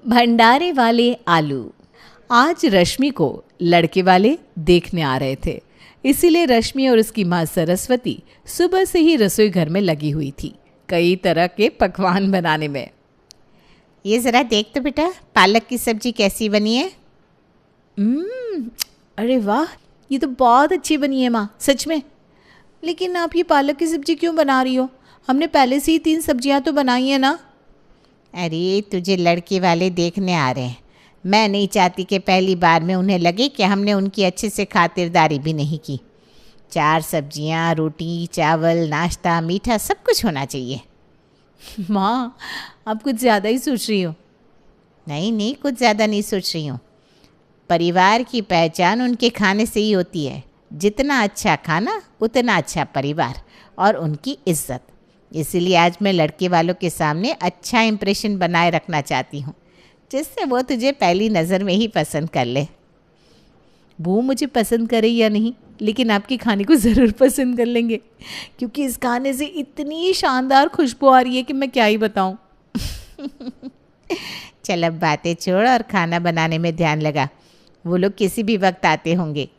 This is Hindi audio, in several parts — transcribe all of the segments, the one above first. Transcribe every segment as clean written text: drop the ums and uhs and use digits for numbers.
भंडारे वाले आलू। आज रश्मि को लड़के वाले देखने आ रहे थे, इसीलिए रश्मि और उसकी माँ सरस्वती सुबह से ही रसोई घर में लगी हुई थी, कई तरह के पकवान बनाने में। ये ज़रा देख तो बेटा, पालक की सब्जी कैसी बनी है। अरे वाह, ये तो बहुत अच्छी बनी है माँ, सच में। लेकिन आप ये पालक की सब्जी क्यों बना रही हो? हमने पहले से ही 3 सब्जियां तो बनाई है ना। अरे तुझे लड़के वाले देखने आ रहे हैं, मैं नहीं चाहती कि पहली बार में उन्हें लगे कि हमने उनकी अच्छे से खातिरदारी भी नहीं की। 4 सब्जियां, रोटी, चावल, नाश्ता, मीठा सब कुछ होना चाहिए। माँ, आप कुछ ज़्यादा ही सोच रही हो। नहीं नहीं, कुछ ज़्यादा नहीं सोच रही हूँ। परिवार की पहचान उनके खाने से ही होती है। जितना अच्छा खाना उतना अच्छा परिवार और उनकी इज्जत। इसीलिए आज मैं लड़के वालों के सामने अच्छा इंप्रेशन बनाए रखना चाहती हूँ, जिससे वो तुझे पहली नज़र में ही पसंद कर ले। वो मुझे पसंद करे या नहीं, लेकिन आपके खाने को ज़रूर पसंद कर लेंगे, क्योंकि इस खाने से इतनी शानदार खुशबू आ रही है कि मैं क्या ही बताऊँ। चल अब बातें छोड़ और खाना बनाने में ध्यान लगा, वो लोग किसी भी वक्त आते होंगे।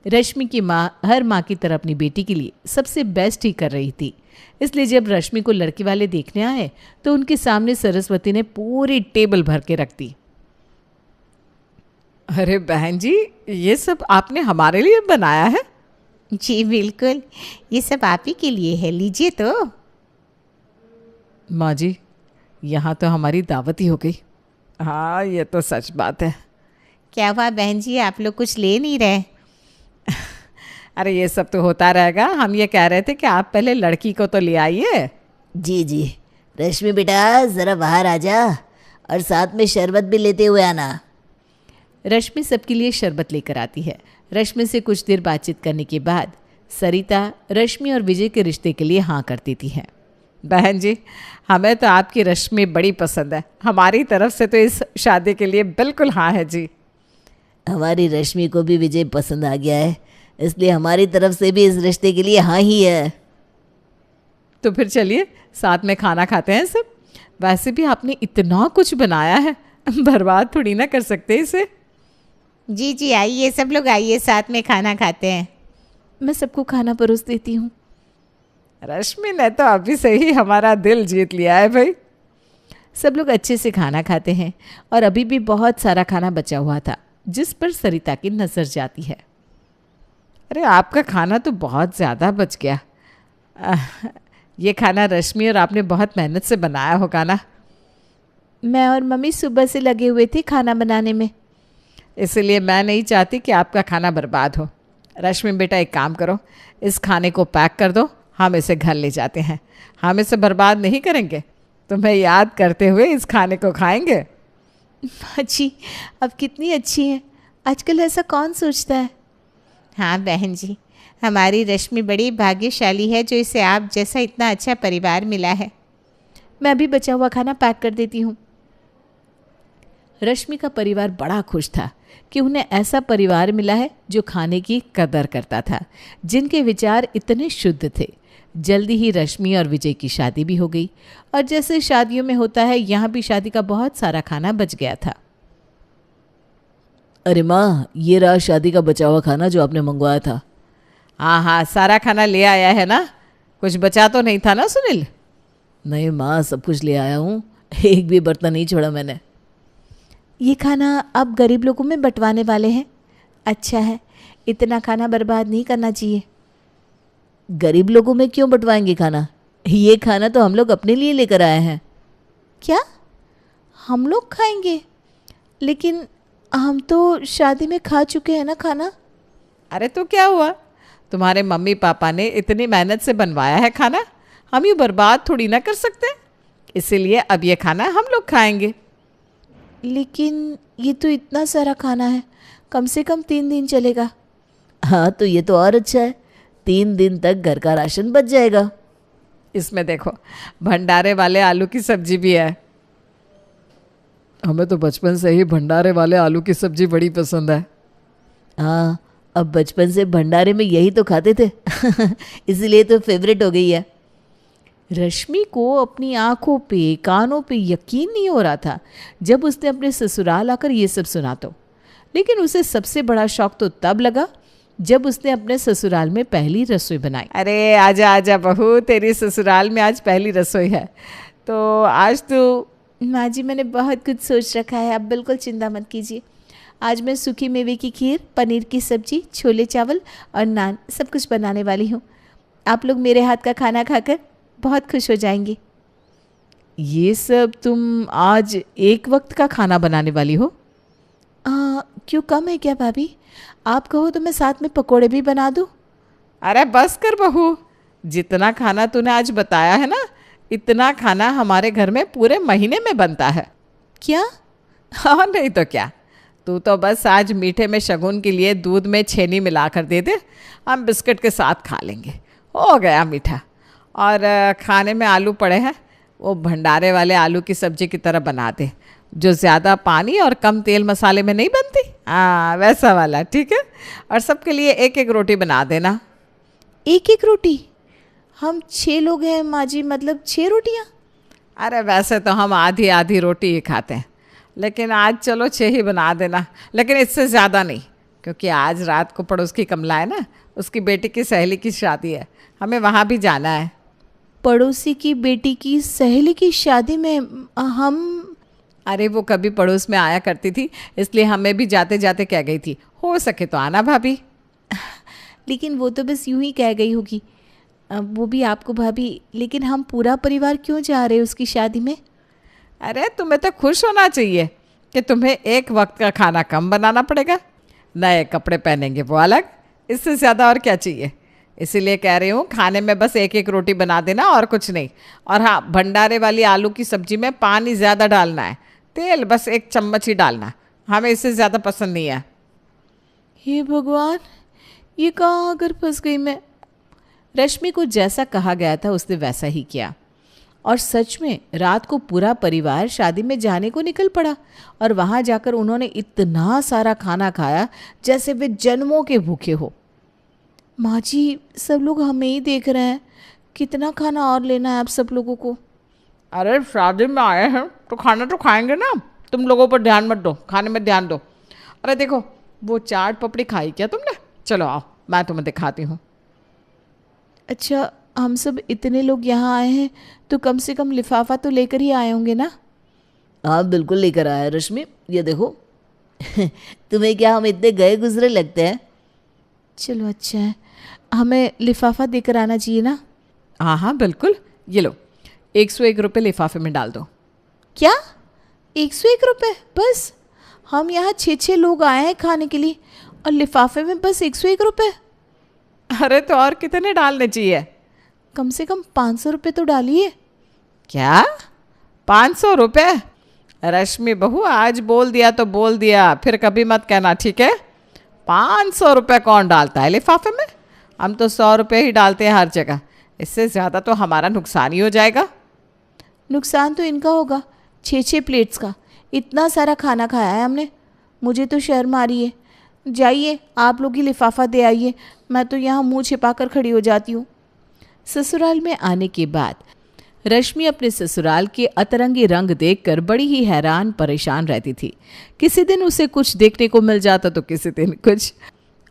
रश्मि की माँ हर माँ की तरह अपनी बेटी के लिए सबसे बेस्ट ही कर रही थी, इसलिए जब रश्मि को लड़के वाले देखने आए तो उनके सामने सरस्वती ने पूरी टेबल भर के रख दी। अरे बहन जी, ये सब आपने हमारे लिए बनाया है? जी बिल्कुल, ये सब आप ही के लिए है, लीजिए तो। माँ जी, यहाँ तो हमारी दावत ही हो गई। हाँ, ये तो सच बात है। क्या हुआ बहन जी, आप लोग कुछ ले नहीं रहे? अरे ये सब तो होता रहेगा, हम ये कह रहे थे कि आप पहले लड़की को तो ले आइए। जी जी, रश्मि बेटा ज़रा बाहर आ जा और साथ में शरबत भी लेते हुए आना। रश्मि सबके लिए शरबत लेकर आती है। रश्मि से कुछ देर बातचीत करने के बाद सरिता रश्मि और विजय के रिश्ते के लिए हाँ कर देती है। बहन जी, हमें तो आपकी रश्मि बड़ी पसंद है, हमारी तरफ से तो इस शादी के लिए बिल्कुल हाँ है जी। हमारी रश्मि को भी विजय पसंद आ गया है, इसलिए हमारी तरफ से भी इस रिश्ते के लिए हाँ ही है। तो फिर चलिए साथ में खाना खाते हैं सब। वैसे भी आपने इतना कुछ बनाया है, बर्बाद थोड़ी ना कर सकते इसे। जी जी, आइए सब लोग, आइए साथ में खाना खाते हैं। मैं सबको खाना परोस देती हूँ। रश्मि ने तो अभी से ही हमारा दिल जीत लिया है भाई। सब लोग अच्छे से खाना खाते हैं और अभी भी बहुत सारा खाना बचा हुआ था, जिस पर सरिता की नज़र जाती है। अरे आपका खाना तो बहुत ज़्यादा बच गया। ये खाना रश्मि और आपने बहुत मेहनत से बनाया होगा ना? मैं और मम्मी सुबह से लगे हुए थे खाना बनाने में, इसलिए मैं नहीं चाहती कि आपका खाना बर्बाद हो। रश्मि बेटा, एक काम करो, इस खाने को पैक कर दो, हम इसे घर ले जाते हैं। हम इसे बर्बाद नहीं करेंगे, तुम्हें याद करते हुए इस खाने को खाएंगे। माँ जी, अब कितनी अच्छी है, आजकल ऐसा कौन सोचता है। हाँ बहन जी, हमारी रश्मि बड़ी भाग्यशाली है जो इसे आप जैसा इतना अच्छा परिवार मिला है। मैं भी बचा हुआ खाना पैक कर देती हूँ। रश्मि का परिवार बड़ा खुश था कि उन्हें ऐसा परिवार मिला है जो खाने की कदर करता था, जिनके विचार इतने शुद्ध थे। जल्दी ही रश्मि और विजय की शादी भी हो गई और जैसे शादियों में होता है, यहाँ भी शादी का बहुत सारा खाना बच गया था। अरे माँ, ये रहा शादी का बचा हुआ खाना जो आपने मंगवाया था। हाँ हाँ, सारा खाना ले आया है ना? कुछ बचा तो नहीं था ना सुनील? नहीं माँ, सब कुछ ले आया हूँ, एक भी बर्तन नहीं छोड़ा मैंने। ये खाना अब गरीब लोगों में बंटवाने वाले हैं। अच्छा है, इतना खाना बर्बाद नहीं करना चाहिए। गरीब लोगों में क्यों बंटवाएंगे खाना? ये खाना तो हम लोग अपने लिए लेकर आए हैं। क्या हम लोग खाएंगे? लेकिन हम तो शादी में खा चुके हैं ना खाना। अरे तो क्या हुआ, तुम्हारे मम्मी पापा ने इतनी मेहनत से बनवाया है खाना, हम ये बर्बाद थोड़ी ना कर सकते। इसीलिए अब ये खाना हम लोग खाएंगे। लेकिन ये तो इतना सारा खाना है, कम से कम 3 दिन चलेगा। हाँ तो ये तो और अच्छा है, 3 दिन तक घर का राशन बच जाएगा। इसमें देखो, भंडारे वाले आलू की सब्जी भी है। हमें तो बचपन से ही भंडारे वाले आलू की सब्जी बड़ी पसंद है। हाँ, अब बचपन से भंडारे में यही तो खाते थे इसीलिए तो फेवरेट हो गई है। रश्मि को अपनी आंखों पे, कानों पे यकीन नहीं हो रहा था जब उसने अपने ससुराल आकर ये सब सुना तो। लेकिन उसे सबसे बड़ा शौक तो तब लगा जब उसने अपने ससुराल में पहली रसोई बनाई। अरे आजा आजा बहू, तेरी ससुराल में आज पहली रसोई है, तो आज तो। माँ जी, मैंने बहुत कुछ सोच रखा है, आप बिल्कुल चिंता मत कीजिए। आज मैं सूखी मेवे की खीर, पनीर की सब्जी, छोले चावल और नान सब कुछ बनाने वाली हूँ। आप लोग मेरे हाथ का खाना खाकर बहुत खुश हो जाएंगे। ये सब तुम आज एक वक्त का खाना बनाने वाली हो? क्यों, कम है क्या भाभी? आप कहो तो मैं साथ में पकोड़े भी बना दूँ। अरे बस कर बहू, जितना खाना तूने आज बताया है ना, इतना खाना हमारे घर में पूरे महीने में बनता है। क्या? हाँ, नहीं तो क्या। तू तो बस आज मीठे में शगुन के लिए दूध में छेनी मिला कर दे दे, हम बिस्किट के साथ खा लेंगे, हो गया मीठा। और खाने में आलू पड़े हैं, वो भंडारे वाले आलू की सब्जी की तरह बना दे, जो ज़्यादा पानी और कम तेल मसाले में नहीं बनती। हाँ, वैसा वाला, ठीक है। और सबके लिए एक एक रोटी बना देना। एक एक रोटी? हम 6 लोग हैं माँ जी, मतलब 6 रोटियाँ? अरे वैसे तो हम आधी आधी रोटी ही खाते हैं, लेकिन आज चलो 6 ही बना देना, लेकिन इससे ज़्यादा नहीं, क्योंकि आज रात को पड़ोस की कमला है ना, उसकी बेटी की सहेली की शादी है, हमें वहाँ भी जाना है। पड़ोसी की बेटी की सहेली की शादी में हम? अरे वो कभी पड़ोस में आया करती थी, इसलिए हमें भी जाते जाते कह गई थी, हो सके तो आना भाभी। लेकिन वो तो बस यूं ही कह गई होगी, वो भी आपको भाभी। लेकिन हम पूरा परिवार क्यों जा रहे हैं उसकी शादी में? अरे तुम्हें तो खुश होना चाहिए कि तुम्हें एक वक्त का खाना कम बनाना पड़ेगा, नए कपड़े पहनेंगे वो अलग, इससे ज़्यादा और क्या चाहिए। इसीलिए कह रही हूँ, खाने में बस एक एक रोटी बना देना और कुछ नहीं। और हाँ, भंडारे वाली आलू की सब्जी में पानी ज़्यादा डालना है, तेल बस 1 चम्मच ही डालना, हमें इससे ज़्यादा पसंद नहीं है। हे भगवान, ये कहाँ आकर फंस गई मैं। रश्मि को जैसा कहा गया था उसने वैसा ही किया, और सच में रात को पूरा परिवार शादी में जाने को निकल पड़ा। और वहाँ जाकर उन्होंने इतना सारा खाना खाया जैसे वे जन्मों के भूखे हो। माँ जी, सब लोग हमें ही देख रहे हैं, कितना खाना और लेना है आप सब लोगों को? अरे शादी में आए हैं तो खाना तो खाएंगे ना, तुम लोगों पर ध्यान मत दो, खाने में ध्यान दो। अरे देखो, वो चाट पपड़ी खाई क्या तुमने? चलो आओ, मैं तुम्हें दिखाती हूँ। अच्छा, हम सब इतने लोग यहाँ आए हैं तो कम से कम लिफाफा तो लेकर ही आए होंगे ना? हाँ बिल्कुल लेकर आया रश्मि, ये देखो। तुम्हें क्या हम इतने गए गुजरे लगते हैं? चलो अच्छा है, हमें लिफाफा देकर आना चाहिए ना? हाँ हाँ बिल्कुल, ये लो 101 रुपये लिफाफे में डाल दो। क्या 101 रुपये बस? हम यहाँ 6 लोग आए हैं खाने के लिए और लिफाफे में बस 101 रुपये? अरे तो और कितने डालने चाहिए? कम से कम 500 रुपये तो डालिए। क्या 500 रुपये? रश्मि बहू, आज बोल दिया तो बोल दिया, फिर कभी मत कहना, ठीक है? 500 रुपये कौन डालता है लिफाफे में? हम तो 100 रुपये ही डालते हैं हर जगह, इससे ज़्यादा तो हमारा नुकसान ही हो जाएगा। नुकसान तो इनका होगा, 6 प्लेट्स का, इतना सारा खाना खाया है हमने, मुझे तो शर्म आ रही है। जाइए आप लोग ही लिफाफा दे आइए, मैं तो यहाँ मुंह छिपा कर खड़ी हो जाती हूँ। ससुराल में आने के बाद रश्मि अपने ससुराल के अतरंगी रंग देखकर बड़ी ही हैरान परेशान रहती थी। किसी दिन उसे कुछ देखने को मिल जाता तो किसी दिन कुछ।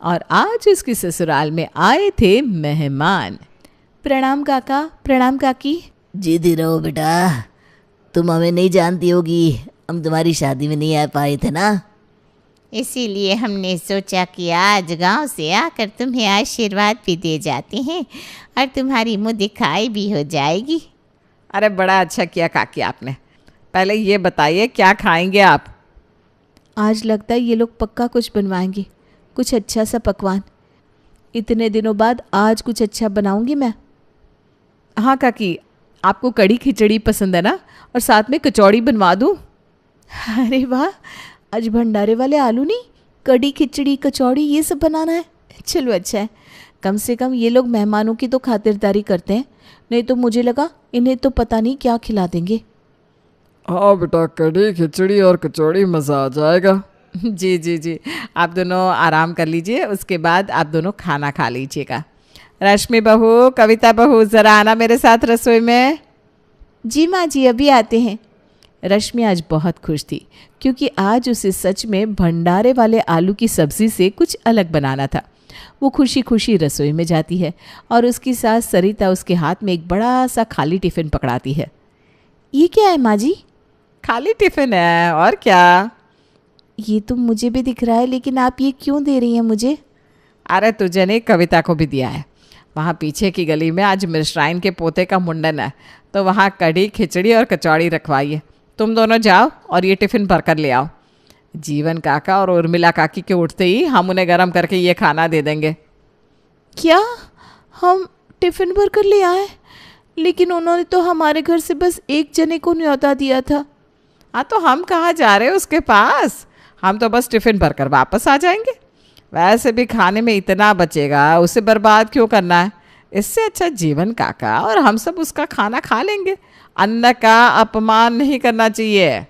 और आज उसकी ससुराल में आए थे मेहमान। प्रणाम काका, प्रणाम काकी। जीती रहो बेटा, तुम हमें नहीं जानती होगी, हम तुम्हारी शादी में नहीं आ पाए थे ना, इसीलिए हमने सोचा कि आज गांव से आकर तुम्हें आशीर्वाद भी दे जाते हैं और तुम्हारी मुँह दिखाई भी हो जाएगी। अरे बड़ा अच्छा किया काकी आपने। पहले ये बताइए क्या खाएंगे आप? आज लगता है ये लोग पक्का कुछ बनवाएंगे, कुछ अच्छा सा पकवान। इतने दिनों बाद आज कुछ अच्छा बनाऊंगी मैं। हाँ काकी, आपको कड़ी खिचड़ी पसंद है ना, और साथ में कचौड़ी बनवा दूँ? अरे वाह, आज भंडारे वाले आलू नहीं, कड़ी खिचड़ी कचौड़ी ये सब बनाना है। चलो अच्छा है, कम से कम ये लोग मेहमानों की तो खातिरदारी करते हैं, नहीं तो मुझे लगा इन्हें तो पता नहीं क्या खिला देंगे। हाँ बेटा, कढ़ी खिचड़ी और कचौड़ी मज़ा आ जाएगा। जी जी जी, आप दोनों आराम कर लीजिए, उसके बाद आप दोनों खाना खा लीजिएगा। रश्मि बहू, कविता बहू, ज़रा आना मेरे साथ रसोई में। जी माँ जी, अभी आते हैं। रश्मि आज बहुत खुश थी क्योंकि आज उसे सच में भंडारे वाले आलू की सब्ज़ी से कुछ अलग बनाना था। वो खुशी खुशी रसोई में जाती है और उसकी सास सरिता उसके हाथ में एक बड़ा सा खाली टिफ़िन पकड़ाती है। ये क्या है माँ जी? खाली टिफ़िन है, और क्या? ये तो मुझे भी दिख रहा है, लेकिन आप ये क्यों दे रही हैं मुझे? अरे तुझे नहीं, कविता को भी दिया है। वहाँ पीछे की गली में आज मिश्राइन के पोते का मुंडन है, तो वहाँ कढ़ी, खिचड़ी और कचौड़ी रखवाई है। तुम दोनों जाओ और ये टिफ़िन भर कर ले आओ। जीवन काका और उर्मिला काकी के उठते ही हम उन्हें गर्म करके ये खाना दे देंगे। क्या? हम टिफ़िन भर कर ले आए? लेकिन उन्होंने तो हमारे घर से बस एक जने को न्योता दिया था। हाँ, तो हम कहाँ जा रहे हैं उसके पास? हम तो बस टिफ़िन भर कर वापस आ जाएंगे। वैसे भी खाने में इतना बचेगा, उसे बर्बाद क्यों करना है? इससे अच्छा जीवन काका और हम सब उसका खाना खा लेंगे। अन्न का अपमान नहीं करना चाहिए।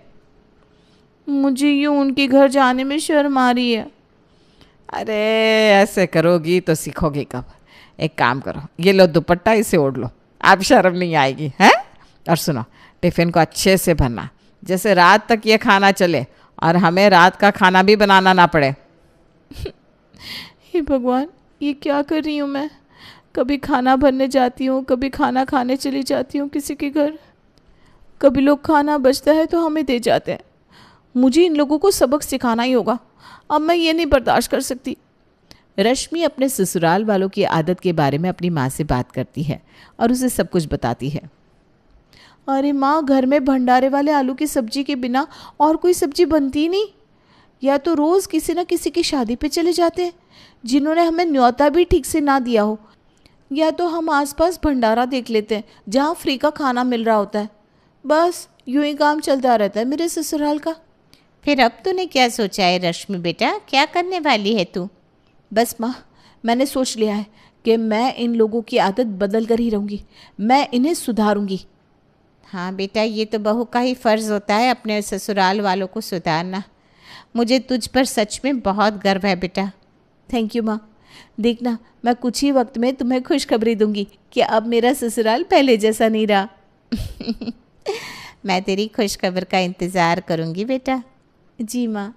मुझे यूँ उनके घर जाने में शर्म आ रही है। अरे ऐसे करोगी तो सीखोगी कब? एक काम करो, ये लो दुपट्टा, इसे ओढ़ लो, आप शर्म नहीं आएगी, हैं? और सुनो, टिफ़िन को अच्छे से भरना, जैसे रात तक ये खाना चले और हमें रात का खाना भी बनाना ना पड़े। हे भगवान, ये क्या कर रही हूँ मैं? कभी खाना भरने जाती हूँ, कभी खाना खाने चली जाती हूँ किसी के घर। कभी लोग खाना बचता है तो हमें दे जाते हैं। मुझे इन लोगों को सबक सिखाना ही होगा। अब मैं ये नहीं बर्दाश्त कर सकती। रश्मि अपने ससुराल वालों की आदत के बारे में अपनी माँ से बात करती है और उसे सब कुछ बताती है। अरे माँ, घर में भंडारे वाले आलू की सब्जी के बिना और कोई सब्जी बनती ही नहीं। या तो रोज़ किसी न किसी की शादी पे चले जाते हैं जिन्होंने हमें न्योता भी ठीक से ना दिया हो, या तो हम आसपास भंडारा देख लेते हैं जहाँ फ्री का खाना मिल रहा होता है। बस यूं ही काम चलता रहता है मेरे ससुराल का। फिर अब तूने क्या सोचा है रश्मि बेटा, क्या करने वाली है तू? बस माँ, मैंने सोच लिया है कि मैं इन लोगों की आदत बदल कर ही रहूँगी। मैं इन्हें सुधारूँगी। हाँ बेटा, ये तो बहू का ही फ़र्ज़ होता है अपने ससुराल वालों को सुधारना। मुझे तुझ पर सच में बहुत गर्व है बेटा। थैंक यू माँ। देखना, मैं कुछ ही वक्त में तुम्हें खुशखबरी दूंगी कि अब मेरा ससुराल पहले जैसा नहीं रहा। मैं तेरी खुशखबर का इंतज़ार करूँगी बेटा। जी माँ।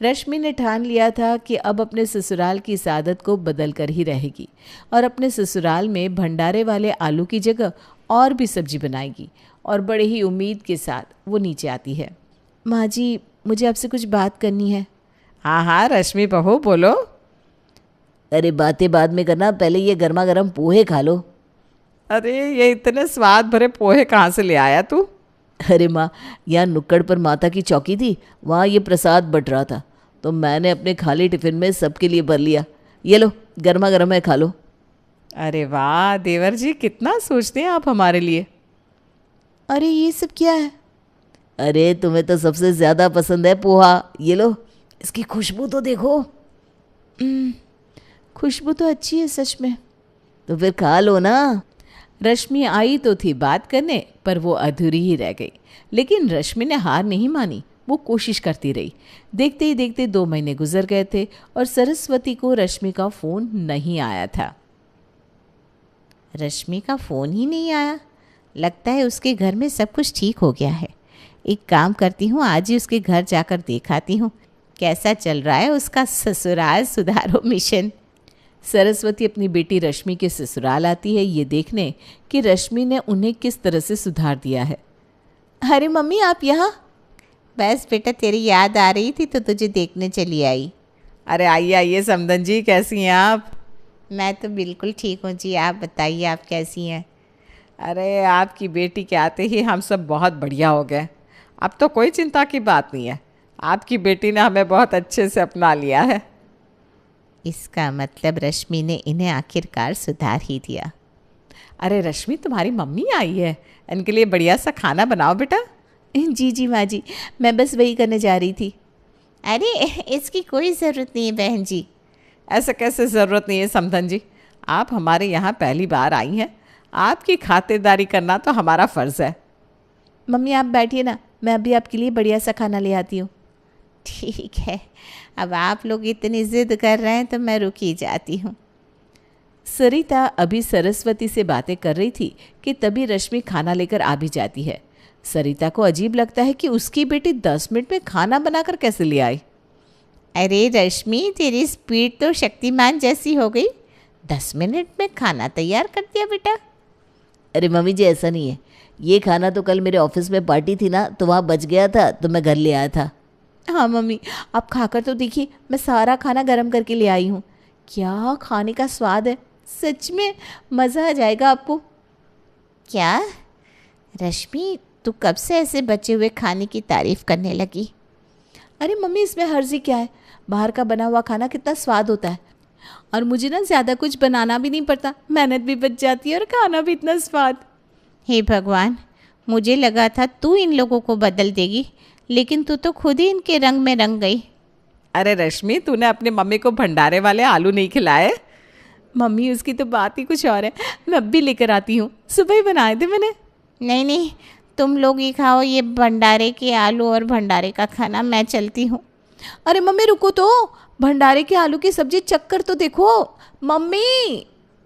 रश्मि ने ठान लिया था कि अब अपने ससुराल की इस आदत को बदल कर ही रहेगी और अपने ससुराल में भंडारे वाले आलू की जगह और भी सब्जी बनाएगी। और बड़े ही उम्मीद के साथ वो नीचे आती है। माँ जी, मुझे आपसे कुछ बात करनी है। हाँ हाँ रश्मि बहू, बोलो। अरे बातें बाद में करना, पहले ये गर्मा गर्म पोहे खा लो। अरे ये इतने स्वाद भरे पोहे कहाँ से ले आया तू? अरे माँ, यहाँ नुक्कड़ पर माता की चौकी थी, वहाँ ये प्रसाद बट रहा था, तो मैंने अपने खाली टिफ़िन में सबके लिए भर लिया। ये लो, गर्मा गर्म है, खा लो। अरे वाह देवर जी, कितना सोचते हैं आप हमारे लिए। अरे ये सब क्या है? अरे तुम्हें तो सबसे ज़्यादा पसंद है पोहा, ये लो, इसकी खुशबू तो देखो। खुशबू तो अच्छी है सच में। तो फिर खा लो ना। रश्मि आई तो थी बात करने, पर वो अधूरी ही रह गई। लेकिन रश्मि ने हार नहीं मानी, वो कोशिश करती रही। देखते ही देखते 2 महीने गुजर गए थे और सरस्वती को रश्मि का फ़ोन नहीं आया था। रश्मि का फ़ोन ही नहीं आया? लगता है उसके घर में सब कुछ ठीक हो गया है। एक काम करती हूँ, आज ही उसके घर जाकर देखाती हूँ कैसा चल रहा है उसका ससुराल सुधारो मिशन। सरस्वती अपनी बेटी रश्मि के ससुराल आती है ये देखने कि रश्मि ने उन्हें किस तरह से सुधार दिया है। अरे मम्मी, आप यहाँ? बस बेटा, तेरी याद आ रही थी तो तुझे देखने चली आई। अरे आइए आइए समधन जी, कैसी हैं आप? मैं तो बिल्कुल ठीक हूँ जी, आप बताइए आप कैसी हैं? अरे आपकी बेटी के आते ही हम सब बहुत बढ़िया हो गए। अब तो कोई चिंता की बात नहीं है। आपकी बेटी ने हमें बहुत अच्छे से अपना लिया है। इसका मतलब रश्मि ने इन्हें आखिरकार सुधार ही दिया। अरे रश्मि, तुम्हारी मम्मी आई है, इनके लिए बढ़िया सा खाना बनाओ बेटा। जी जी माँ जी, मैं बस वही करने जा रही थी। अरे इसकी कोई ज़रूरत नहीं है बहन जी। ऐसे कैसे ज़रूरत नहीं है समधन जी? आप हमारे यहाँ पहली बार आई हैं, आपकी खातिरदारी करना तो हमारा फ़र्ज़ है। मम्मी आप बैठिए ना, मैं अभी आपके लिए बढ़िया सा खाना ले आती हूँ। ठीक है, अब आप लोग इतनी ज़िद कर रहे हैं तो मैं रुक ही जाती हूँ। सरिता अभी सरस्वती से बातें कर रही थी कि तभी रश्मि खाना लेकर आ भी जाती है। सरिता को अजीब लगता है कि उसकी बेटी 10 मिनट में खाना बनाकर कैसे ले आई। अरे रश्मि, तेरी स्पीड तो शक्तिमान जैसी हो गई। 10 मिनट में खाना तैयार कर दिया बेटा। अरे मम्मी जी, ऐसा नहीं है। ये खाना तो कल मेरे ऑफिस में पार्टी थी ना, तो वहाँ बच गया था तो मैं घर ले आया था। हाँ मम्मी, आप खाकर तो देखिए, मैं सारा खाना गर्म करके ले आई हूँ। क्या खाने का स्वाद है, सच में मज़ा आ जाएगा आपको। क्या रश्मि, तू कब से ऐसे बचे हुए खाने की तारीफ करने लगी? अरे मम्मी, इसमें हर्जी क्या है? बाहर का बना हुआ खाना कितना स्वाद होता है, और मुझे ना ज़्यादा कुछ बनाना भी नहीं पड़ता, मेहनत भी बच जाती है और खाना भी इतना स्वाद। हे भगवान, मुझे लगा था तू इन लोगों को बदल देगी, लेकिन तू तो खुद ही इनके रंग में रंग गई। अरे रश्मि, तूने अपने मम्मी को भंडारे वाले आलू नहीं खिलाए? मम्मी, उसकी तो बात ही कुछ और है। मैं अब भी लेकर आती हूँ, सुबह ही बनाए थे मैंने। नहीं नहीं, तुम लोग ही खाओ ये भंडारे के आलू और भंडारे का खाना, मैं चलती हूँ। अरे मम्मी रुको तो, भंडारे के आलू की सब्जी चक्कर तो देखो। मम्मी